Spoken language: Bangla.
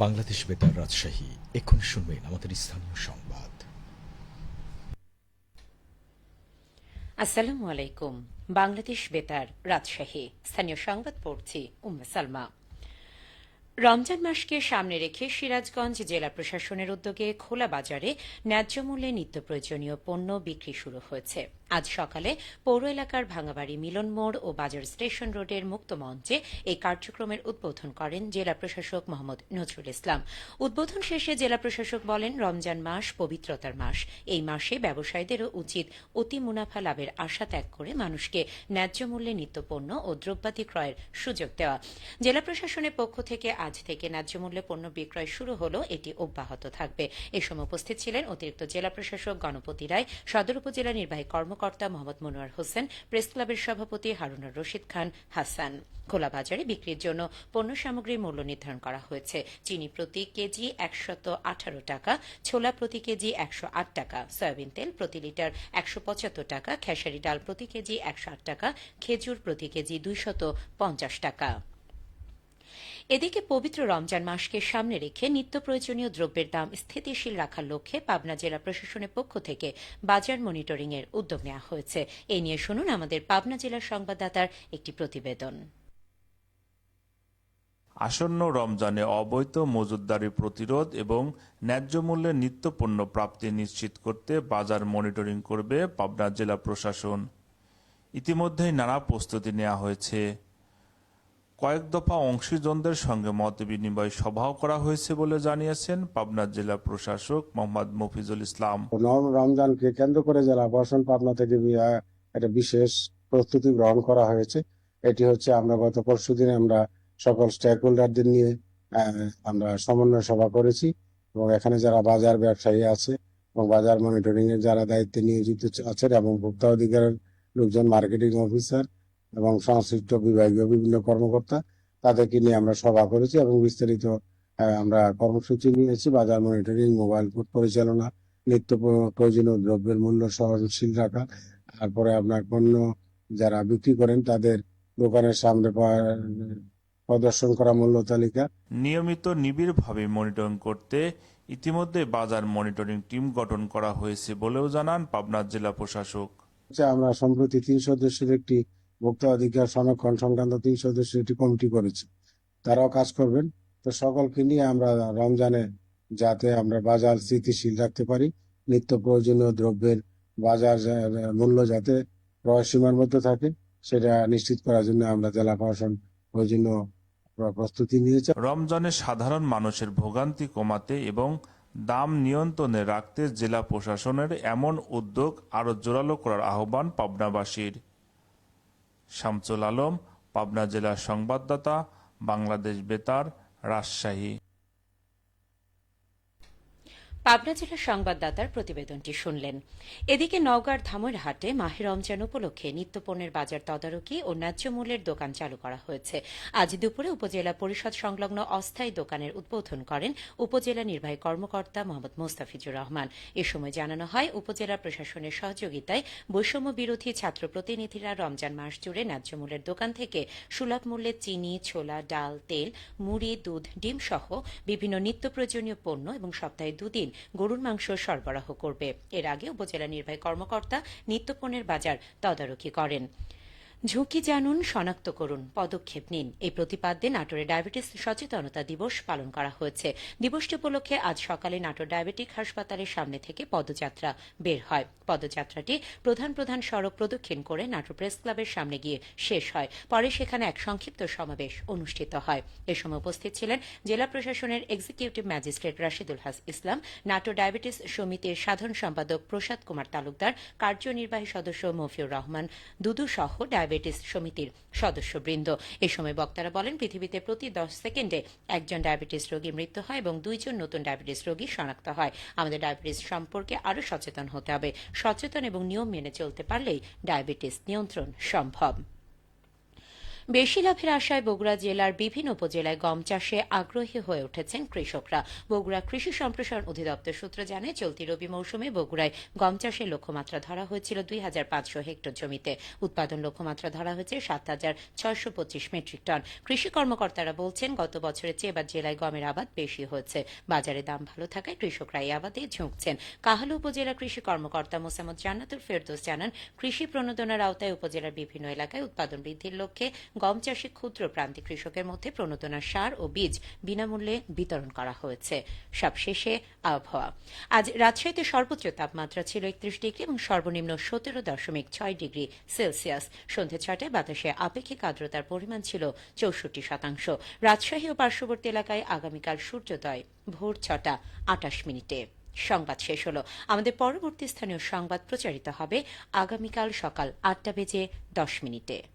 বাংলাদেশ বেতার রাজশাহী। এখন শুনবেন আমাদের স্থানীয় সংবাদ। আসসালামু আলাইকুম। বাংলাদেশ বেতার রাজশাহী স্থানীয় সংবাদ পড়ছি উম্মে সালমা। রমজান মাসকে সামনে রেখে সিরাজগঞ্জ জেলা প্রশাসনের উদ্যোগে খোলা বাজারে ন্যায্য মূল্যে নিত্য প্রয়োজনীয় পণ্য বিক্রি শুরু হয়েছে। আজ সকালে পৌর এলাকার ভাঙাবাড়ি মিলন মোড় ও বাজার স্টেশন রোডের মুক্ত মঞ্চে এই কার্যক্রমের উদ্বোধন করেন জেলা প্রশাসক মোহাম্মদ নজরুল ইসলাম। উদ্বোধন শেষে জেলা প্রশাসক বলেন, রমজান মাস পবিত্রতার মাস। এই মাসে ব্যবসায়ীদেরও উচিত অতি মুনাফা লাভের আশা ত্যাগ করে মানুষকে ন্যায্য মূল্যে নিত্যপণ্য ও দ্রব্যাদি ক্রয়ের সুযোগ দেওয়া। জেলা প্রশাসনের পক্ষ থেকে আজ থেকে ন্যায্য মূল্যে পণ্য বিক্রয় শুরু হলো, এটি অব্যাহত থাকবে। এ সময় উপস্থিত ছিলেন অতিরিক্ত জেলা প্রশাসক গণপতি রায়, সদর উপজেলা নির্বাহী কর্মকর্তা মোহাম্মদ মনোয়ার হোসেন, প্রেস ক্লাবের সভাপতি হারুনুর রশিদ খান হাসান। খোলা বাজারে বিক্রির জন্য পণ্য সামগ্রীর মূল্য নির্ধারণ করা হয়েছে। চিনি প্রতি কেজি ১১৮ টাকা, ছোলা প্রতি কেজি ১০৮ টাকা, সয়াবিন তেল প্রতি লিটার ১৭৫ টাকা, খেসারি ডাল প্রতি কেজি ১০৮ টাকা, খেজুর প্রতি কেজি ২৫০ টাকা। এদিকে পবিত্র রমজান মাসকে সামনে রেখে নিত্য প্রয়োজনীয় দ্রব্যের দাম স্থিতিশীল রাখার লক্ষ্যে পাবনা জেলা প্রশাসনের পক্ষ থেকে বাজার মনিটরিং এর উদ্যোগ নেওয়া হয়েছে। এই নিয়ে শুনুন আমাদের পাবনা জেলার সংবাদদাতার একটি প্রতিবেদন। আসন্ন রমজানে অবৈধ মজুতদারি প্রতিরোধ এবং ন্যায্য মূল্যে নিত্যপণ্য প্রাপ্তি নিশ্চিত করতে বাজার মনিটরিং করবে পাবনা জেলা প্রশাসন। ইতিমধ্যেই নানা প্রস্তুতি নেওয়া হয়েছে। কয়েক দফা অংশীজনদের সঙ্গে মত বিনিময় সভাও করা হয়েছে বলে জানিয়েছেন পাবনা জেলা প্রশাসক মোহাম্মদ মফিজুল ইসলাম। রমজানকে কেন্দ্র করে জেলা প্রশাসন পাবনা থেকে একটা বিশেষ প্রস্তুতি গ্রহণ করা হয়েছে। এটি হচ্ছে আমরা গত পরশুদিন আমরা সকল স্টেক হোল্ডারদের নিয়ে আমরা সমন্বয় সভা করেছি এবং এখানে যারা বাজার ব্যবসায়ী আছে এবং বাজার মনিটরিং এর যারা দায়িত্বে নিয়োজিত আছেন এবং ভোক্তা অধিকারের লোকজন, মার্কেটিং অফিসার এবং সংশ্লিষ্ট বিভাগীয় বিভিন্ন কর্মকর্তা, তাদেরকে নিয়ে আমরা সভা করেছি এবং বিস্তারিত আমরা কর্মসূচি নিয়েছি। বাজার মনিটরিং, মোবাইল কোর্ট পরিচালনা, নিত্য প্রয়োজনীয় দ্রব্যের মূল্য সহনশীল রাখা, তারপরে আপনার পণ্য যারা বিক্রি করেন তাদের দোকানের সামনে প্রদর্শন করা মূল্য তালিকা নিয়মিত নিবিড়ভাবে মনিটরিং করতে ইতিমধ্যে বাজার মনিটরিং টিম গঠন করা হয়েছে বলেও জানান পাবনা জেলা প্রশাসক। আমরা সম্প্রতি ৩ সদস্যের একটি ভোক্তা অধিকার সংরক্ষণ সংক্রান্ত ৩ সদস্যের একটি কমিটি করেছি, তারাও কাজ করবেন। তো সকলকে নিয়ে আমরা রমজানে যাতে আমরা বাজার স্থিতিশীল রাখতে পারি, নিত্য প্রয়োজনীয় দ্রব্যের বাজার মূল্য যাতে ক্রয় সীমার মধ্যে থাকে, সেটা নিশ্চিত করার জন্য আমরা জেলা প্রশাসন প্রয়োজনীয় প্রস্তুতি নিয়েছে। রমজানে সাধারণ মানুষের ভোগান্তি কমাতে এবং দাম নিয়ন্ত্রণে রাখতে জেলা প্রশাসনের এমন উদ্যোগ আরো জোরালো করার আহ্বান পাবনাবাসীর। শামসুল আলম, পাবনা জেলার সংবাদদাতা, বাংলাদেশ বেতার, রাজশাহী। পাবনা জেলার সংবাদদাতার প্রতিবেদনটি শুনলেন। এদিকে নওগাঁর ধামইরহাটে মাহে রমজান উপলক্ষে নিত্যপণ্যের বাজার তদারকি ও ন্যায্য মূল্যের দোকান চালু করা হয়েছে। আজ দুপুরে উপজেলা পরিষদ সংলগ্ন অস্থায়ী দোকানের উদ্বোধন করেন উপজেলা নির্বাহী কর্মকর্তা মোহাম্মদ মোস্তাফিজুর রহমান। এ সময় জানানো হয়, উপজেলা প্রশাসনের সহযোগিতায় বৈষম্য বিরোধী ছাত্র প্রতিনিধিরা রমজান মাস জুড়ে ন্যায্য মূল্যের দোকান থেকে সুলভ মূল্যে চিনি, ছোলা, ডাল, তেল, মুড়ি, দুধ, ডিম সহ বিভিন্ন নিত্য প্রয়োজনীয় পণ্য এবং সপ্তাহে দুদিন গরুর মাংস সরবরাহ করবে। এর আগে উপজেলা নির্বাহী কর্মকর্তা নিত্যপণ্যের বাজার তদারকি করেন। ঝুঁকি জানুন, শনাক্ত করুন, পদক্ষেপ নিন, এই প্রতিপাদ্যে নাটোরে ডায়াবেটিস সচেতনতা দিবস পালন করা হয়েছে। দিবসটি উপলক্ষে আজ সকালে নাটোর ডায়াবেটিক হাসপাতালের সামনে থেকে পদযাত্রা বের হয়। পদযাত্রাটি প্রধান প্রধান সড়ক প্রদক্ষিণ করে নাটোর প্রেস ক্লাবের সামনে গিয়ে শেষ হয়। পরে সেখানে এক সংক্ষিপ্ত সমাবেশ অনুষ্ঠিত হয়। এ সময় উপস্থিত ছিলেন জেলা প্রশাসনের এক্সিকিউটিভ ম্যাজিস্ট্রেট রাশিদুল ইসলাম, নাটোর ডায়াবেটিস সমিতির সাধারণ সম্পাদক প্রসাদ কুমার তালুকদার, কার্যনির্বাহী সদস্য মফিউর রহমান দুদু সহ ডায়াবেটিস সমিতির সদস্যবৃন্দ। এ সময় বক্তারা বলেন, পৃথিবীতে প্রতি 10 সেকেন্ডে একজন ডায়াবেটিস রোগীর মৃত্যু হয় এবং 2 জন নতুন ডায়াবেটিস রোগী শনাক্ত হয়। আমাদের ডায়াবেটিস সম্পর্কে আরও সচেতন হতে হবে। সচেতন এবং নিয়ম মেনে চলতে পারলেই ডায়াবেটিস নিয়ন্ত্রণ সম্ভব। বেশি লাভের আশায় বগুড়া জেলার বিভিন্ন উপজেলায় গম চাষে আগ্রহী হয়ে উঠেছেন কৃষকরা। বগুড়া কৃষি সম্প্রসারণ অধিদপ্তর সূত্র জানায়, চলতি রবি মৌসুমে বগুড়ায় গম চাষের লক্ষ্যমাত্রা ধরা হয়েছিল 2,500 হেক্টর জমিতে। উৎপাদন লক্ষ্যমাত্রা ধরা হয়েছে 7,625 মেট্রিক টন। কৃষি কর্মকর্তারা বলছেন, গত বছরের চেয়ে এবার জেলায় গমের আবাদ বেশি হয়েছে। বাজারে দাম ভালো থাকায় কৃষকরা এই আবাদে ঝুঁকছেন। কাহালু উপজেলা কৃষি কর্মকর্তা মোসাম্মদ জান্নাতুল ফেরদৌস জানান, কৃষি প্রণোদনার আওতায় উপজেলার বিভিন্ন এলাকায় উৎপাদন বৃদ্ধির লক্ষ্যে গম চাষে ক্ষুদ্র প্রান্তিক কৃষকের মধ্যে প্রণোদনার সার ও বীজ বিনামূল্যে বিতরণ করা হয়েছে। সবশেষে আবহাওয়া। আজ রাজশাহীতে সর্বোচ্চ তাপমাত্রা ছিল 31 ডিগ্রি এবং সর্বনিম্ন 17.6 ডিগ্রি সেলসিয়াস। সন্ধ্যে 6টায় বাতাসে আপেক্ষিক আর্দ্রতার পরিমাণ ছিল 64%। রাজশাহী ও পার্শ্ববর্তী এলাকায় আগামীকাল সূর্যোদয় ভোর 6:28। সংবাদ শেষ হলো। আমাদের পরবর্তী স্থানীয় সংবাদ প্রচারিত হবে আগামীকাল সকাল 8:10।